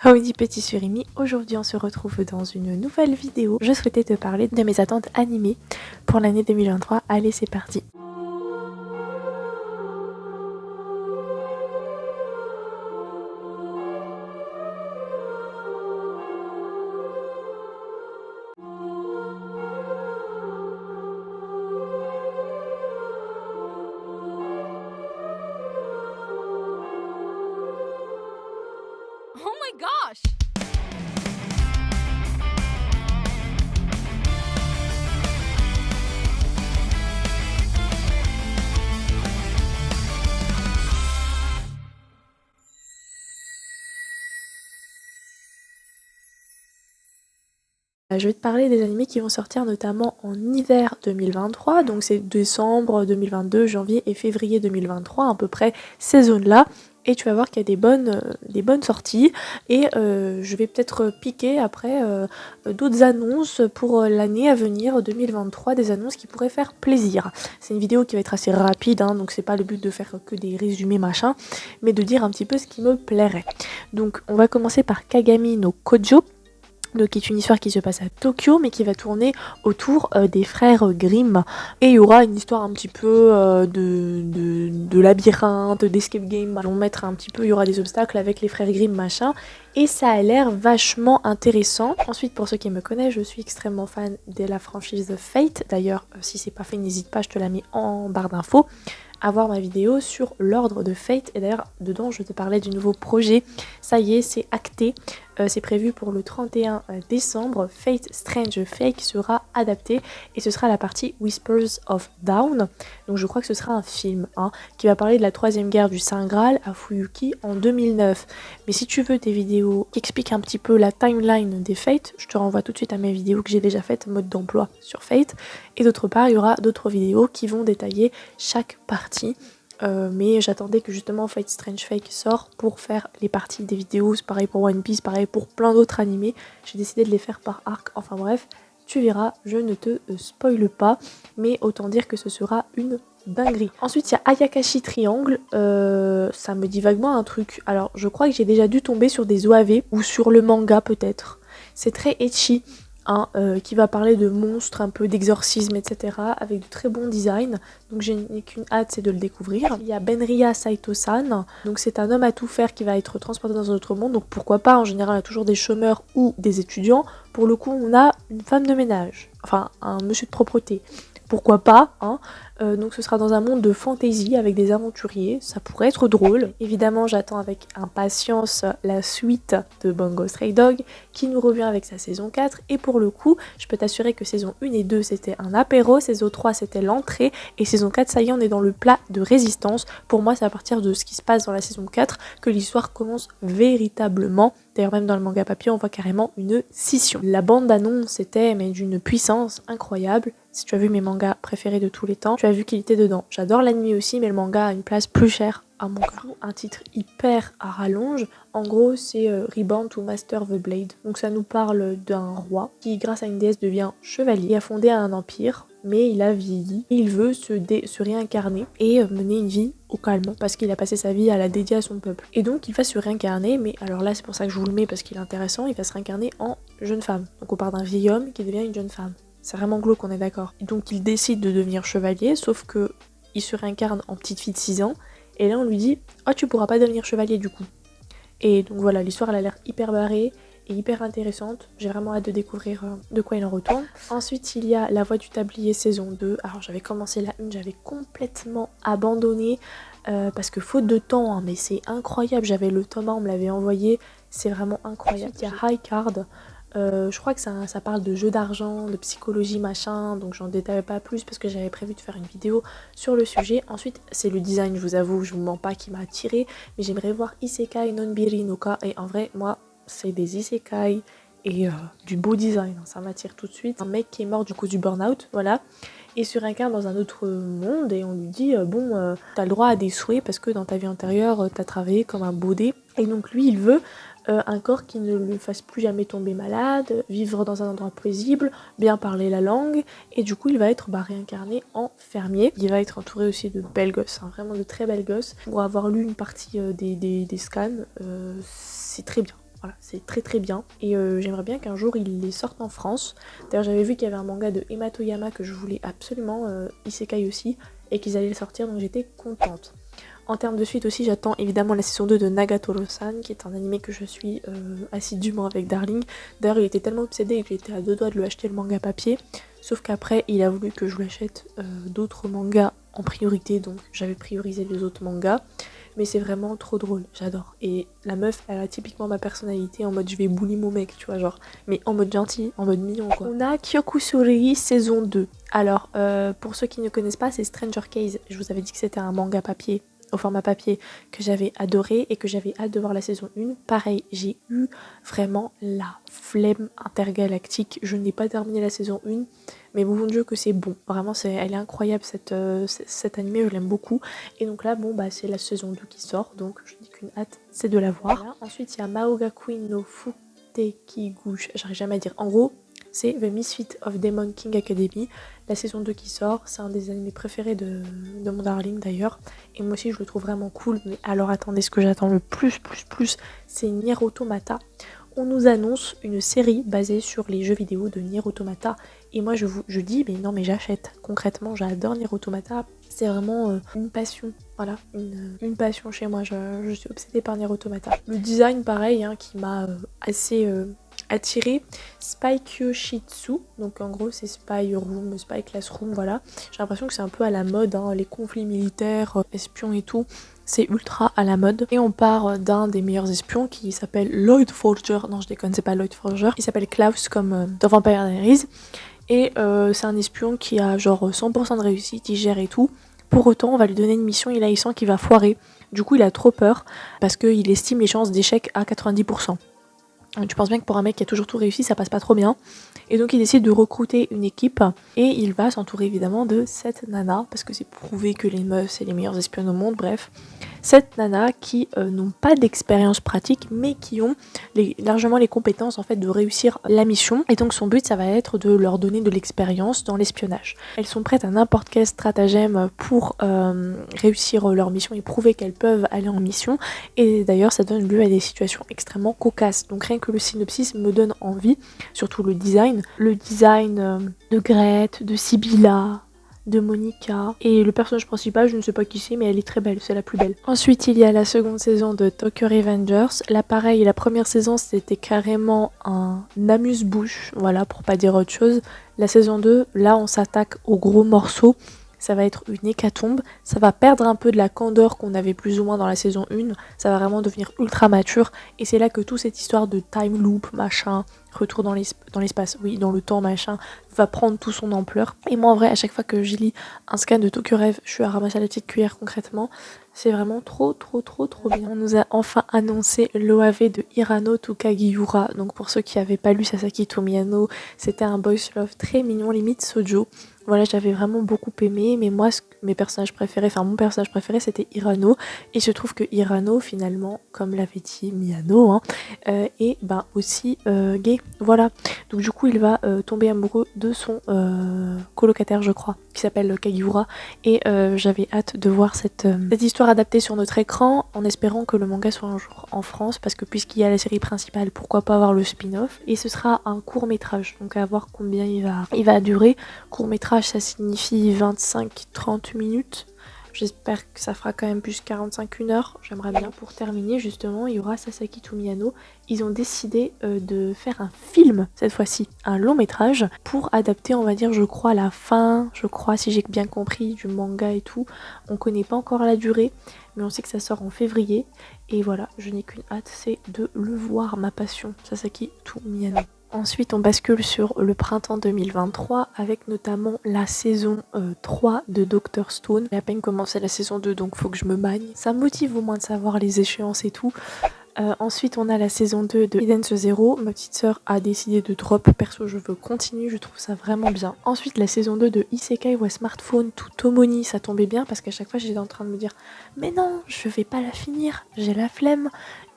Howdy petit surimi, aujourd'hui on se retrouve dans une nouvelle vidéo. Je souhaitais te parler de mes attentes animées pour l'année 2023. Allez, c'est parti. Oh my gosh! Je vais te parler des animés qui vont sortir notamment en hiver 2023, donc c'est décembre 2022, janvier et février 2023, à peu près ces zones-là. Et tu vas voir qu'il y a des bonnes sorties et je vais peut-être piquer après d'autres annonces pour l'année à venir 2023, des annonces qui pourraient faire plaisir. C'est une vidéo qui va être assez rapide, hein, donc c'est pas le but de faire que des résumés machin, mais de dire un petit peu ce qui me plairait. Donc on va commencer par Kagami no Kojo. Donc, qui est une histoire qui se passe à Tokyo mais qui va tourner autour des frères Grimm, et il y aura une histoire un petit peu de labyrinthe, d'escape game. Ils vont mettre un petit peu, il y aura des obstacles avec les frères Grimm machin, et ça a l'air vachement intéressant. Ensuite, pour ceux qui me connaissent, je suis extrêmement fan de la franchise Fate. D'ailleurs, si c'est pas fait, n'hésite pas, je te la mets en barre d'infos, à voir ma vidéo sur l'ordre de Fate. Et d'ailleurs, dedans, je te parlais du nouveau projet. Ça y est, c'est acté. C'est prévu pour le 31 décembre. Fate Strange Fate sera adapté et ce sera la partie Whispers of Dawn. Donc je crois que ce sera un film qui va parler de la troisième guerre du Saint Graal à Fuyuki en 2009. Mais si tu veux des vidéos qui expliquent un petit peu la timeline des Fate, je te renvoie tout de suite à mes vidéos que j'ai déjà faites, mode d'emploi sur Fate. Et d'autre part, il y aura d'autres vidéos qui vont détailler chaque partie. Mais j'attendais que justement Fate Strange Fate sorte pour faire les parties des vidéos. C'est pareil pour One Piece, pareil pour plein d'autres animés. J'ai décidé de les faire par arc. Enfin bref, tu verras, je ne te spoile pas, mais autant dire que ce sera une dinguerie. Ensuite, il y a Ayakashi Triangle. Ça me dit vaguement un truc. Alors, je crois que j'ai déjà dû tomber sur des OAV ou sur le manga peut-être. C'est très ecchi. Qui va parler de monstres, un peu d'exorcisme, etc. avec de très bons designs. Donc j'ai qu'une hâte, c'est de le découvrir. Il y a Benria Saito-san. Donc c'est un homme à tout faire qui va être transporté dans un autre monde. Donc pourquoi pas, en général, on a toujours des chômeurs ou des étudiants. Pour le coup, on a une femme de ménage. Enfin, un monsieur de propreté. Pourquoi pas, donc ce sera dans un monde de fantasy avec des aventuriers, ça pourrait être drôle. Évidemment, j'attends avec impatience la suite de Bungo Stray Dog qui nous revient avec sa saison 4, et pour le coup, je peux t'assurer que saison 1 et 2 c'était un apéro, saison 3 c'était l'entrée, et saison 4 ça y est, on est dans le plat de résistance. Pour moi, c'est à partir de ce qui se passe dans la saison 4 que l'histoire commence véritablement. D'ailleurs, même dans le manga papier, on voit carrément une scission. La bande d'annonce était mais d'une puissance incroyable. Si tu as vu mes mangas préférés de tous les temps, tu as vu qu'il était dedans. J'adore l'anime aussi, mais le manga a une place plus chère à mon cœur. Un titre hyper à rallonge. En gros, c'est Reborn to Master the Blade. Donc ça nous parle d'un roi qui, grâce à une déesse, devient chevalier et a fondé un empire. Mais il a vieilli, il veut se réincarner et mener une vie au calme, parce qu'il a passé sa vie à la dédier à son peuple. Et donc il va se réincarner, mais alors là c'est pour ça que je vous le mets parce qu'il est intéressant, il va se réincarner en jeune femme. Donc on part d'un vieil homme qui devient une jeune femme. C'est vraiment glauque, on est d'accord. Et donc il décide de devenir chevalier, sauf que il se réincarne en petite fille de 6 ans, et là on lui dit « Oh, tu pourras pas devenir chevalier du coup ». Et donc voilà, l'histoire elle a l'air hyper barrée et hyper intéressante. J'ai vraiment hâte de découvrir de quoi il en retourne. Ensuite, il y a La Voix du Tablier saison 2. Alors j'avais commencé la 1, j'avais complètement abandonné parce que faute de temps, mais c'est incroyable. J'avais le tome 1, on me l'avait envoyé, c'est vraiment incroyable. Ensuite, il y a High Card. Je crois que ça parle de jeu d'argent, de psychologie machin, donc j'en détaille pas plus parce que j'avais prévu de faire une vidéo sur le sujet. Ensuite, c'est le design, je vous avoue, je vous mens pas, qui m'a attiré, mais j'aimerais voir Isekai Nonbiri no Ka, et en vrai, moi, c'est des isekai et du beau design, ça m'attire tout de suite. Un mec qui est mort du coup du burn-out, voilà, et se réincarne dans un autre monde, et on lui dit t'as le droit à des souhaits parce que dans ta vie antérieure t'as travaillé comme un baudet, et donc lui il veut un corps qui ne lui fasse plus jamais tomber malade, vivre dans un endroit paisible, bien parler la langue, et du coup il va être réincarné en fermier. Il va être entouré aussi de belles gosses, vraiment de très belles gosses. Pour avoir lu une partie des scans, c'est très bien. Voilà, c'est très très bien. Et j'aimerais bien qu'un jour ils les sortent en France. D'ailleurs j'avais vu qu'il y avait un manga de Emma Toyama que je voulais absolument, Isekai aussi, et qu'ils allaient le sortir, donc j'étais contente. En termes de suite aussi, j'attends évidemment la saison 2 de Nagatoro-san, qui est un animé que je suis assidûment avec Darling. D'ailleurs, il était tellement obsédé que j'étais à deux doigts de lui acheter le manga papier. Sauf qu'après, il a voulu que je lui achète d'autres mangas en priorité, donc j'avais priorisé les autres mangas. Mais c'est vraiment trop drôle, j'adore. Et la meuf, elle a typiquement ma personnalité en mode je vais bully mon mec, tu vois, genre. Mais en mode gentil, en mode mignon, quoi. On a Kyokusuri saison 2. Alors, pour ceux qui ne connaissent pas, c'est Stranger Case. Je vous avais dit que c'était un manga papier, au format papier, que j'avais adoré et que j'avais hâte de voir la saison 1. Pareil, j'ai eu vraiment la flemme intergalactique. Je n'ai pas terminé la saison 1, mais bon Dieu que c'est bon. Vraiment, elle est incroyable cette animé, je l'aime beaucoup. Et donc là, bon, bah c'est la saison 2 qui sort, donc je n'ai qu'une hâte, c'est de la voir. Voilà. Ensuite, il y a Maogakui no Futekiguchi, j'arrive jamais à dire. En gros, c'est The Misfit of Demon King Academy, la saison 2 qui sort. C'est un des animés préférés de mon darling d'ailleurs. Et moi aussi je le trouve vraiment cool. Mais alors attendez, ce que j'attends le plus, c'est Nier Automata. On nous annonce une série basée sur les jeux vidéo de Nier Automata. Et moi je dis, mais non mais j'achète. Concrètement, j'adore Nier Automata. C'est vraiment une passion. Voilà, une passion chez moi. Je suis obsédée par Nier Automata. Le design pareil, hein, qui m'a assez... attiré. Spy Kyoshitsu, donc en gros c'est Spy Room, Spy Classroom, voilà. J'ai l'impression que c'est un peu à la mode, hein, les conflits militaires, espions et tout, c'est ultra à la mode. Et on part d'un des meilleurs espions qui s'appelle Lloyd Forger, non je déconne, c'est pas Lloyd Forger, il s'appelle Klaus comme dans Vampire Diaries. Et c'est un espion qui a genre 100% de réussite, il gère et tout. Pour autant, on va lui donner une mission et là il sent qu'il va foirer. Du coup il a trop peur parce qu'il estime les chances d'échec à 90%. Tu penses bien que pour un mec qui a toujours tout réussi, ça passe pas trop bien. Et donc il décide de recruter une équipe et il va s'entourer évidemment de 7 nanas, parce que c'est prouvé que les meufs c'est les meilleures espionnes au monde, bref. 7 nanas qui n'ont pas d'expérience pratique mais qui ont largement les compétences en fait de réussir la mission. Et donc son but ça va être de leur donner de l'expérience dans l'espionnage. Elles sont prêtes à n'importe quel stratagème pour réussir leur mission et prouver qu'elles peuvent aller en mission. Et d'ailleurs ça donne lieu à des situations extrêmement cocasses. Donc rien que le synopsis me donne envie, surtout le design. Le design de Grete, de Sibylla, de Monica. Et le personnage principal, je ne sais pas qui c'est, mais elle est très belle, c'est la plus belle. Ensuite, il y a la seconde saison de Tokyo Revengers. Là, pareil, la première saison, c'était carrément un amuse-bouche, voilà, pour pas dire autre chose. La saison 2, là, on s'attaque aux gros morceaux. Ça va être une hécatombe, ça va perdre un peu de la candeur qu'on avait plus ou moins dans la saison 1, ça va vraiment devenir ultra mature, et c'est là que toute cette histoire de time loop, machin, retour dans l'espace, oui, dans le temps, machin, va prendre tout son ampleur. Et moi en vrai, à chaque fois que je lis un scan de Tokyo Rev, je suis à ramasser la petite cuillère concrètement. C'est vraiment trop bien. On nous a enfin annoncé l'OAV de Hirano to Kagiura. Donc pour ceux qui n'avaient pas lu Sasaki to Miyano, c'était un boys love très mignon, limite shoujo. Voilà, j'avais vraiment beaucoup aimé, mais moi, mon personnage préféré c'était Hirano. Et je trouve que Hirano, finalement, comme l'avait dit Miyano, hein, est aussi gay. Voilà. Donc du coup, il va tomber amoureux de son colocataire, je crois, qui s'appelle Kagiura. Et j'avais hâte de voir cette histoire adaptée sur notre écran, en espérant que le manga soit un jour en France, parce que puisqu'il y a la série principale, pourquoi pas avoir le spin-off. Et ce sera un court-métrage, donc à voir combien il va durer. Court-métrage, ça signifie 25-30 minutes. J'espère que ça fera quand même plus 45-1 heure. J'aimerais bien. Pour terminer, justement, il y aura Sasaki to Miyano. Ils ont décidé de faire un film, cette fois-ci, un long métrage, pour adapter, on va dire, je crois, la fin, je crois, si j'ai bien compris, du manga et tout. On connaît pas encore la durée, mais on sait que ça sort en février. Et voilà, je n'ai qu'une hâte, c'est de le voir, ma passion, Sasaki to Miyano. Ensuite, on bascule sur le printemps 2023 avec notamment la saison 3 de Dr Stone. J'ai à peine commencé la saison 2, donc faut que je me bagne. Ça me motive au moins de savoir les échéances et tout. Ensuite, on a la saison 2 de Hidden Zero. Ma petite sœur a décidé de drop. Perso, je veux continuer, je trouve ça vraiment bien. Ensuite, la saison 2 de Isekai wa Smartphone to Tomoni. Ça tombait bien parce qu'à chaque fois, j'étais en train de me dire mais non, je vais pas la finir, j'ai la flemme.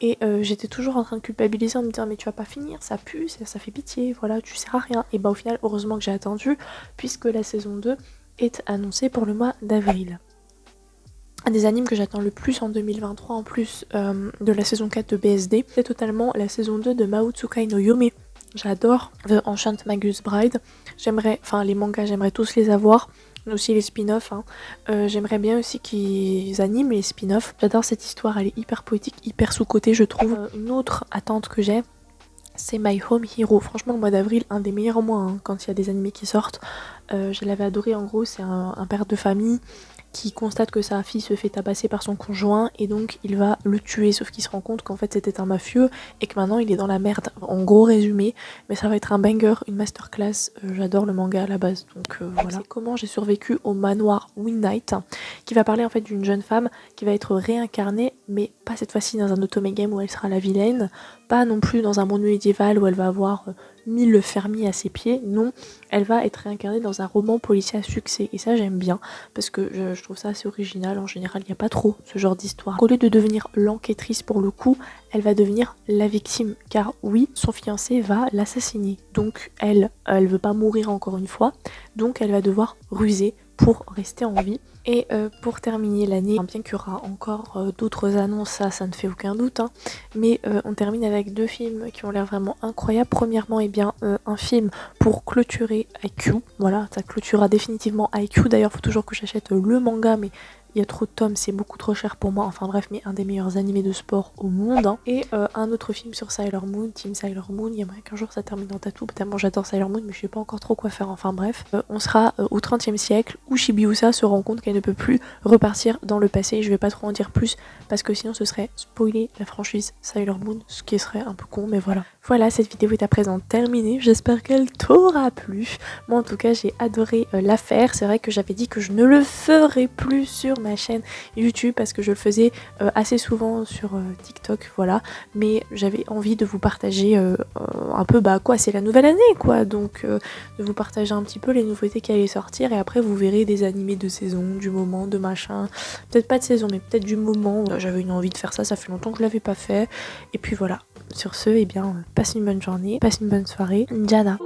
Et j'étais toujours en train de culpabiliser en me disant mais tu vas pas finir, ça pue, ça fait pitié, voilà, tu sers à rien. Et au final, heureusement que j'ai attendu puisque la saison 2 est annoncée pour le mois d'avril. Un des animes que j'attends le plus en 2023 en plus de la saison 4 de BSD, c'est totalement la saison 2 de Maotsukai no Yome. J'adore The Enchant Magus Bride. Les mangas, j'aimerais tous les avoir. Aussi les spin-offs. J'aimerais bien aussi qu'ils animent les spin-offs. J'adore cette histoire, elle est hyper poétique, hyper sous-cotée je trouve. Une autre attente que j'ai, c'est My Home Hero. Franchement, le mois d'avril, un des meilleurs mois quand il y a des animés qui sortent. Je l'avais adoré, en gros, c'est un père de famille qui constate que sa fille se fait tabasser par son conjoint et donc il va le tuer, sauf qu'il se rend compte qu'en fait c'était un mafieux et que maintenant il est dans la merde. En gros résumé, mais ça va être un banger, une masterclass. J'adore le manga à la base, donc voilà. C'est comment j'ai survécu au manoir Midnight, qui va parler en fait d'une jeune femme qui va être réincarnée, mais pas cette fois-ci dans un otome game où elle sera la vilaine, pas non plus dans un monde médiéval où elle va avoir 1000 fermiers à ses pieds, non, elle va être réincarnée dans un roman policier à succès, et ça j'aime bien, parce que je trouve ça assez original. En général, il n'y a pas trop ce genre d'histoire. Au lieu de devenir l'enquêtrice pour le coup, elle va devenir la victime, car oui, son fiancé va l'assassiner, donc elle veut pas mourir encore une fois, donc elle va devoir ruser pour rester en vie. Et pour terminer l'année, bien qu'il y aura encore d'autres annonces, ça ne fait aucun doute, mais on termine avec 2 films qui ont l'air vraiment incroyables. Premièrement, un film pour clôturer IQ. Voilà, ça clôturera définitivement IQ. D'ailleurs, il faut toujours que j'achète le manga, mais il y a trop de tomes, c'est beaucoup trop cher pour moi. Enfin bref, mais un des meilleurs animés de sport au monde. Et un autre film sur Sailor Moon, Team Sailor Moon. Il y aimerait qu'un jour ça termine en tatou. Tellement j'adore Sailor Moon, mais je sais pas encore trop quoi faire. Enfin bref, on sera au 30e siècle où Chibiusa se rend compte qu'elle ne peut plus repartir dans le passé. Je vais pas trop en dire plus parce que sinon ce serait spoiler la franchise Sailor Moon, ce qui serait un peu con, mais voilà. Voilà, cette vidéo est à présent terminée. J'espère qu'elle t'aura plu. Moi en tout cas, j'ai adoré la faire. C'est vrai que j'avais dit que je ne le ferais plus sur ma chaîne YouTube parce que je le faisais assez souvent sur TikTok, voilà. Mais j'avais envie de vous partager un peu c'est la nouvelle année quoi, donc de vous partager un petit peu les nouveautés qui allaient sortir, et après vous verrez des animés de saison, du moment, de machin, peut-être pas de saison mais peut-être du moment. J'avais une envie de faire ça, ça fait longtemps que je l'avais pas fait, et puis voilà. Sur ce, passe une bonne journée, passe une bonne soirée. Njana.